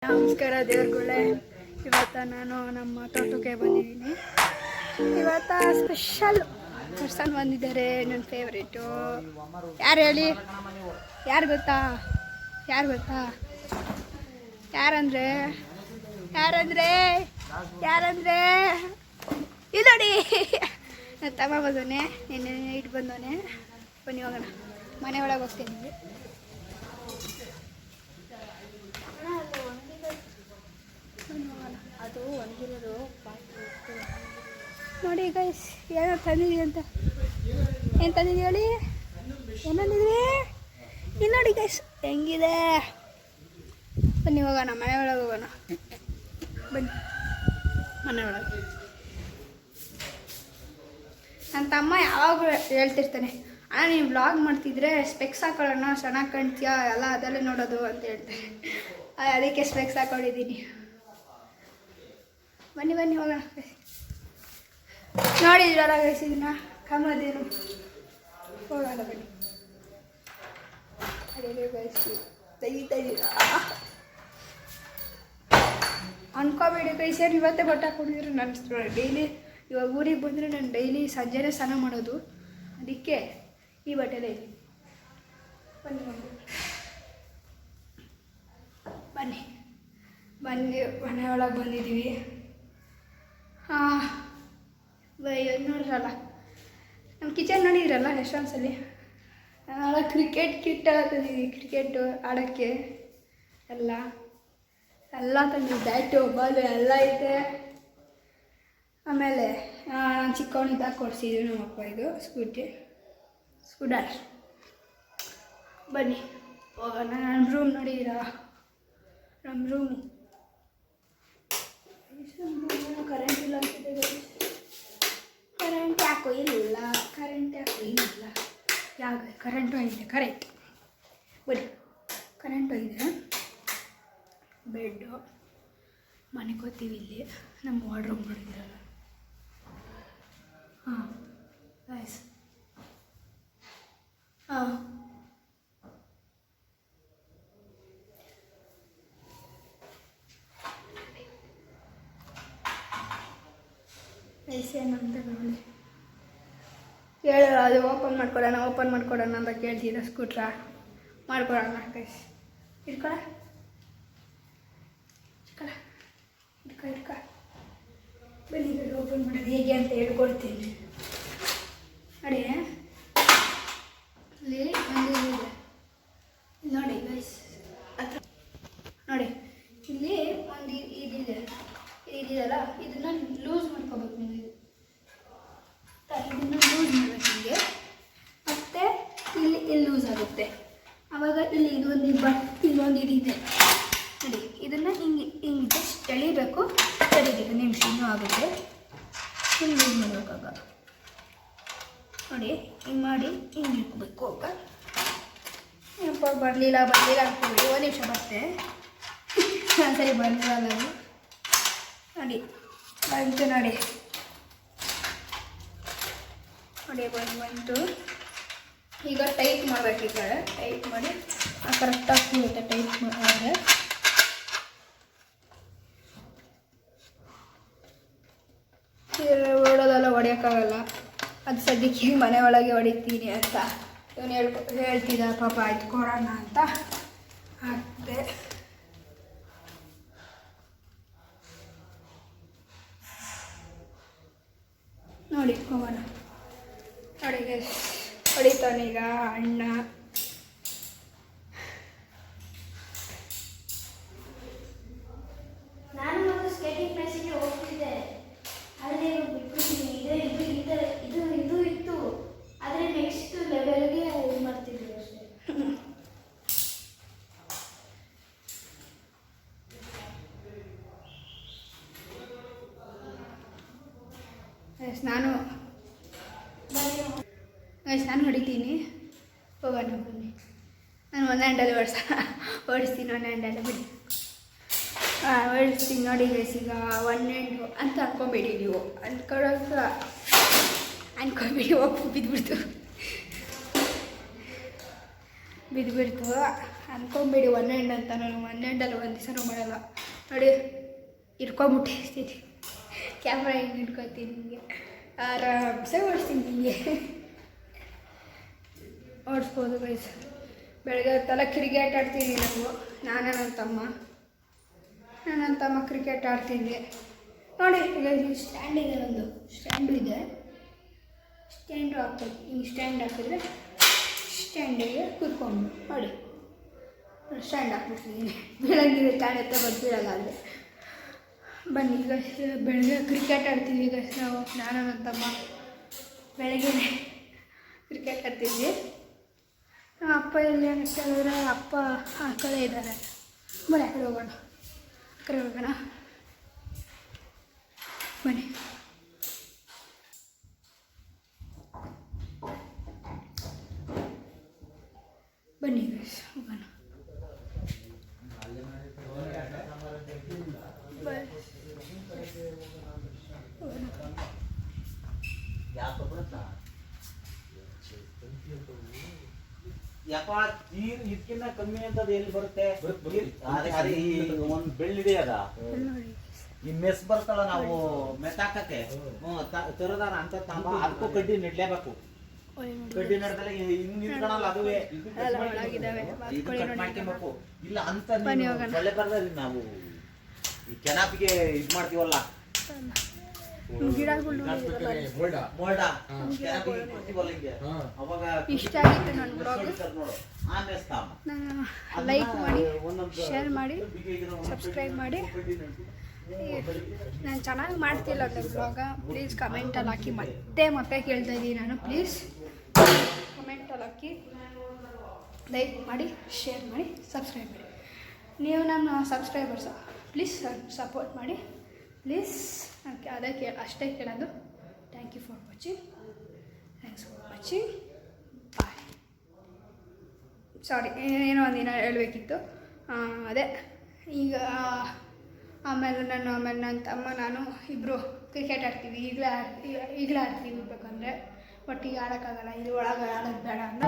ನಮಸ್ಕಾರ ದೇವ್ರುಗಳೇ. ಇವತ್ತು ನಾನು ನಮ್ಮ ತೋಟಕ್ಕೆ ಬಂದಿದ್ದೀನಿ. ಇವತ್ತು ಸ್ಪೆಷಲ್ ಪರ್ಸನ್ ಬಂದಿದ್ದಾರೆ, ನನ್ನ ಫೇವ್ರೇಟು. ಯಾರು ಹೇಳಿ? ಯಾರು ಗೊತ್ತಾ? ಯಾರಂದ್ರೆ ಇದು ನೋಡಿ, ನನ್ನ ತಮ್ಮ ಬಂದವನೆ, ನಿನ್ನೆ ಇಟ್ಟು ಬಂದವನೆ. ಬನ್ನಿ ಹೋಗೋಣ, ಮನೆ ಒಳಗೆ ಹೋಗ್ತೀನಿ. ಅದು ಒಣಗಿರೋದು ನೋಡಿ ಗೈಸ್, ಏನೋ ತಂದಿದ್ದೀವಿ ಅಂತ. ಏನು ತಂದಿದ್ದೀವಿ ಹೇಳಿ? ಏನಂದಿದ್ವಿ? ಇಲ್ಲಿ ನೋಡಿ ಗೈಸ್ ಹೆಂಗಿದೆ. ಬನ್ನಿ ಹೋಗೋಣ, ಮನೆ ಒಳಗೆ ಹೋಗೋಣ. ಬನ್ನಿ ಮನೆ ಒಳಗೆ. ನನ್ನ ತಮ್ಮ ಯಾವಾಗಲೂ ಹೇಳ್ತಿರ್ತಾನೆ, ಅಣ್ಣ ನೀವು ಬ್ಲಾಗ್ ಮಾಡ್ತಿದ್ರೆ ಸ್ಪೆಕ್ಸ್ ಹಾಕೊಳ್ಳೋಣ, ಚೆನ್ನಾಗಿ ಕಾಣ್ತೀಯಾ, ಎಲ್ಲ ಅದಲ್ಲೇ ನೋಡೋದು ಅಂತ ಹೇಳ್ತಾರೆ. ಅದಕ್ಕೆ ಸ್ಪೆಕ್ಸ್ ಹಾಕೊಂಡಿದ್ದೀನಿ. ಬನ್ನಿ ಹೋಗೋಣ. ನೋಡಿದ್ರಲ್ಲ ಗೈಸ್, ಇದನ್ನ ಕಮ್ಮದೇನು ಹೋಗೋಣ ಬನ್ನಿ. ಅದೇ ಗೈಸ್ ತೆಗಿತಾ ಇದ್ದೀರಾ ಅನ್ಕೋಬೇಡಿ ಗೈಸ್. ಏನು ಇವತ್ತೇ ಬಟ್ಟೆ ಹಾಕೊಂಡಿದ್ರು. ನಾನು ಡೈಲಿ ಇವಾಗ ಊರಿಗೆ ಬಂದರೆ ನಾನು ಡೈಲಿ ಸಂಜೆನೇ ಸ್ನಾನ ಮಾಡೋದು, ಅದಕ್ಕೆ ಈ ಬಟ್ಟೆಲೇ ಇದ್ದೀನಿ. ಬನ್ನಿ ಮನೆ ಒಳಗೆ ಬಂದಿದ್ದೀವಿ. ನೋಡ್ರಲ್ಲ ನಮ್ಮ ಕಿಚನ್ ನೋಡಿದ್ರಲ್ಲ ರೆಸ್ಟೋರೆಂಟ್ಸಲ್ಲಿ. ನಾಳೆ ಕ್ರಿಕೆಟ್ ಕಿಟ್ ಎಲ್ಲ ತಂದಿದ್ದೀವಿ, ಕ್ರಿಕೆಟು ಆಡೋಕ್ಕೆ ಎಲ್ಲ ತಂದಿದ್ದೆ. ಬ್ಯಾಟು ಬಾಲು ಎಲ್ಲ ಐತೆ. ಆಮೇಲೆ ನಾನು ಚಿಕ್ಕವನಿದ್ದಾಗ ಕೊಡಿಸಿದ್ವಿ ನಮ್ಮಪ್ಪ ಇದು ಸ್ಕೂಟರ್. ಬನ್ನಿ ಹೋಗೋಣ. ನನ್ನ ರೂಮ್ ನೋಡಿದ್ದೀರಾ? ನಮ್ಮ ರೂಮು ಕರೆಂಟ್ ಇಲ್ಲ ಅಂತಿದೆ. ಕರೆಂಟ್ ಯಾಕೋ ಇಲ್ಲ ಯಾವ ಕರೆಂಟು ಐತೆ. ಬನ್ನಿ, ಕರೆಂಟು ಇದೆ. ಬೆಡ್ಡು ಮನೆ ಕೂತೀವಿ ಇಲ್ಲಿ. ನಮ್ಮ ವಾರ್ಡ್ರೂಮ್ ನೋಡಿದ್ದೀರಲ್ಲ. ಹಾಂ ಗೈಸ್, ಹಾಂ ಏನಂತ ನೋಡಿ ಹೇಳೋರು. ಅದು ಓಪನ್ ಮಾಡ್ಕೊಡೋಣ ಅಂತ ಕೇಳ್ತಿದ್ದ. ಸ್ಕೂಟ್ರ ಮಾಡ್ಕೊಡೋಣ ಗೈಸ್. ಇಟ್ಕೊಳ ಬನ್ನಿ ಓಪನ್ ಮಾಡೋದು ಹೇಗೆ ಅಂತ ಹೇಳ್ಕೊಡ್ತೀನಿ. ನೋಡಿ, ಇಲ್ಲಿ ಒಂದು ಇದೆ ನೋಡಿ ಗೈಸ್. ನೋಡಿ ಇಲ್ಲಿ ಒಂದು ಇದೆಯಲ್ಲ, ಇದನ್ನು ಲೂಸ್ ಮಾಡ್ಕೋಬೇಕು ನೀವು. ಇದನ್ನು ಲೂಸ್ ಮಾಡಬೇಕು ನಿಮಗೆ. ಮತ್ತು ಇಲ್ಲಿ ಲೂಸ್ ಆಗುತ್ತೆ. ಆವಾಗ ಇಲ್ಲಿ ಇಲ್ಲೊಂದು ಇದಿದೆ ನೋಡಿ. ಇದನ್ನು ಹಿಂಗೆ ಜಸ್ಟ್ ಎಳಿಬೇಕು. ಸರಿಗಿದೆ, ನಿಮಿಷ ಇನ್ನೂ ಆಗುತ್ತೆ. ಹಿಂಗೆ ಲೂಸ್ ಮಾಡಬೇಕಾಗ ನೋಡಿ, ಹಿಂಗೆ ಮಾಡಿ ಹಿಂಗೆ ಇಟ್ಕೋಬೇಕು. ಅವಾಗ ಬರಲಿಲ್ಲ ಹಾಕ್ತೀವಿ. ಒಂದು ನಿಮಿಷ ಬರುತ್ತೆ. ಸರಿ ಬಂದಿರಲ್ಲ ನೋಡಿ. ಬಂತು ನೋಡಿ ಬಂತು. ಈಗ ಟೈಟ್ ಮಾಡಬೇಕು. ಈ ಕಡೆ ಟೈಟ್ ಮಾಡಿ ಕರೆಕ್ಟಾಗಿ ಸಿಗುತ್ತೆ. ಟೈಟ್ ಮಾಡಿದ್ರೆ ಓಡೋದೆಲ್ಲ ಹೊಡೆಯೋಕ್ಕಾಗಲ್ಲ. ಅದು ಸದ್ಯಕ್ಕೆ ಮನೆ ಒಳಗೆ ಹೊಡಿತೀನಿ ಅಂತ ಇವನು ಹೇಳ್ತಿದ್ದ. ಪಾಪ ಆಯ್ತು ಕೊಡೋಣ ಅಂತ ಹಾಕ್ತೆ. ನೋಡಿ ಹೋಗೋಣ. ಅಡುಗೆ ಹೊಡಿತಾನೀಗ ಅಣ್ಣ. ನಾನು ಒಂದು ಸ್ಕೇಟಿಂಗ್ ಕ್ಲಾಸಿಗೆ ಹೋಗ್ತಿದ್ದೆ. ಅಲ್ಲಿ ಬಿಟ್ಬಿಟ್ಟಿದ್ದೀನಿ. ಇದು ಇತ್ತು, ಆದರೆ ನೆಕ್ಸ್ಟ್ ಲೆವೆಲ್ಗೆ ಇದು ಮಾಡ್ತಿದ್ವಿ ಅಷ್ಟೇ. ನಾನು ಹೊಡಿತೀನಿ. ಹೋಗೋಣ ಬನ್ನಿ. ನಾನು ಒಂದು ಹ್ಯಾಂಡಲ್ ಓಡಿಸ್ತೀನಿ. ಒಂದು ಹ್ಯಾಂಡಲ್ ಬಿಡಿ ಓಡಿಸ್ತೀನಿ ನೋಡಿ ಗೈಸ್. ಈಗ 1 ಹ್ಯಾಂಡು ಅಂತ ಅನ್ಕೊಬೇಡಿ. ನೀವು ಅನ್ಕೊಬೇಡಿ. ಹೋಗಿ ಬಿದ್ದುಬಿಡ್ತು. ಅನ್ಕೊಂಬೇಡಿ ಒನ್ ಹ್ಯಾಂಡ್ ಅಂತ, ನಾನು ಒನ್ ಹ್ಯಾಂಡಲ್ಲಿ ಒಂದು ದಿವಸನೂ ಮಾಡಲ್ಲ ನೋಡಿ. ಇಟ್ಕೊಂಬಿಟ್ಟಿರ್ತೀನಿ ಕ್ಯಾಮ್ರಾ ಹಿಂಗೆ ಇಟ್ಕೊತೀನಿ, ಹಿಂಗೆ ಆರಾಮ್ಸೆ ಓಡಿಸ್ತೀನಿ, ಹಿಂಗೆ ಓಡಿಸ್ಬೋದು ಗೈಸ್. ಬೆಳಗ್ಗೆ ಹೊತ್ತೆಲ್ಲ ಕ್ರಿಕೆಟ್ ಆಡ್ತೀನಿ ನಾನು ನನ್ನ ತಮ್ಮ ಕ್ರಿಕೆಟ್ ಆಡ್ತಿದ್ವಿ ನೋಡಿ. ಈಗ ಸ್ಟ್ಯಾಂಡ್ ಇದೆ, ಒಂದು ಸ್ಟ್ಯಾಂಡು ಇದೆ, ಸ್ಟ್ಯಾಂಡು ಹಾಕ್ಬೇಕು. ಹಿಂಗೆ ಸ್ಟ್ಯಾಂಡ್ ಹಾಕಿದ್ರೆ ಸ್ಟ್ಯಾಂಡಿಗೆ ಕೂತ್ಕೊಂಡು ನೋಡಿ, ಸ್ಟ್ಯಾಂಡ್ ಹಾಕ್ಬಿಡ್ತಿದ್ದೀನಿ. ಬೆಳಗ್ಗೆ ಸ್ಟ್ಯಾಂಡ್ ಬರ್ತಿರಲ್ಲ ಅಲ್ಲಿ. ಬನ್ನಿ ಈಗ ಬೆಳಗ್ಗೆ ಕ್ರಿಕೆಟ್ ಆಡ್ತೀವಿ ಈಗ ನಾನು ನನ್ನ ತಮ್ಮ ಬೆಳಗ್ಗೆ ಕ್ರಿಕೆಟ್ ಆಡ್ತಿದ್ವಿ. ಅಪ್ಪ ಎಲ್ಲಿ ಅಂತ ಹೇಳಿದ್ರೆ ಅಪ್ಪ ಆ ಕಡೆ ಇದ್ದಾರೆ. ಬನ್ನಿ ಆ ಕಡೆ ಹೋಗೋಣ, ಬನ್ನಿ. ಬನ್ನಿ ಹೋಗೋಣ. ಯಾಕೋ ನೀರು ಇದಕ್ಕಿಂತ ಕಮ್ಮಿ ಅಂತದ್ದು ಎಲ್ಲಿ ಬರುತ್ತೆ? ಒಂದು ಬೆಳ್ಳಿದೆ ಅದ ಈ ಮೆಸ್ ಬರ್ತಲ್ಲ, ನಾವು ಮೆತ್ತಾಕಕ್ಕೆ ತರದಾರ ಅಂತ ತಾಂಬ, ಅದಕ್ಕೂ ಕಡ್ಡಿ ನೆಡ್ಲೇಬೇಕು. ಕಡ್ಡಿ ನೆಡ್ದಲ್ಲ ಹಿಂಗ್ ನಿಂತ್ಕೊಳಲ್ಲ, ಅದುವೇ ಕಟ್ ಮಾಡ್ಕೊಬೇಕು. ಇಲ್ಲ ಅಂತ ಸೊಳ್ಳೆ ಬರ್ದಲ್ಲಿ ನಾವು ಈ ಕೆನಾಪಿಗೆ ಇದ್ ಮಾಡ್ತೀವಲ್ಲ, ಇಷ್ಟ ಆಗಿತ್ತು ನನ್ನ ಬ್ಲಾಗ್. ಲೈಕ್ ಮಾಡಿ, ಶೇರ್ ಮಾಡಿ, ಸಬ್ಸ್ಕ್ರೈಬ್ ಮಾಡಿ. ನಾನು ಚೆನ್ನಾಗಿ ಮಾಡ್ತಿಲ್ಲ ಬ್ಲಾಗ, ಪ್ಲೀಸ್ ಕಮೆಂಟಲ್ಲಿ ಹಾಕಿ. ಮತ್ತೆ ಕೇಳ್ತಾ ಇದ್ದೀನಿ ನಾನು, ಪ್ಲೀಸ್ ಕಮೆಂಟಲ್ಲಿ ಹಾಕಿ, ಲೈಕ್ ಮಾಡಿ, ಶೇರ್ ಮಾಡಿ, ಸಬ್ಸ್ಕ್ರೈಬ್ ಮಾಡಿ. ನೀವು ನನ್ನ ಸಬ್ಸ್ಕ್ರೈಬರ್ಸ, ಪ್ಲೀಸ್ ಸಪೋರ್ಟ್ ಮಾಡಿ ಪ್ಲೀಸ್. ಅಷ್ಟೇ ಕೇಳೋದು. Thanks for watching. Bye. Sorry, ಏನೋ ಒಂದಿನ ಹೇಳಬೇಕಿತ್ತು. ಅದೇ ಈಗ ಆಮೇಲೆ ನನ್ನ ತಮ್ಮ ನಾನು ಇಬ್ಬರು ಕ್ರಿಕೆಟ್ ಆಡ್ತೀವಿ. ಈಗಲೇ ಆಡ್ತೀವಿ ಬೇಕಂದರೆ, ಬಟ್ ಈಗ ಆಡೋಕ್ಕಾಗಲ್ಲ, ಇದು ಒಳಗೆ ಆಡೋದು ಬೇಡ ಅಂತ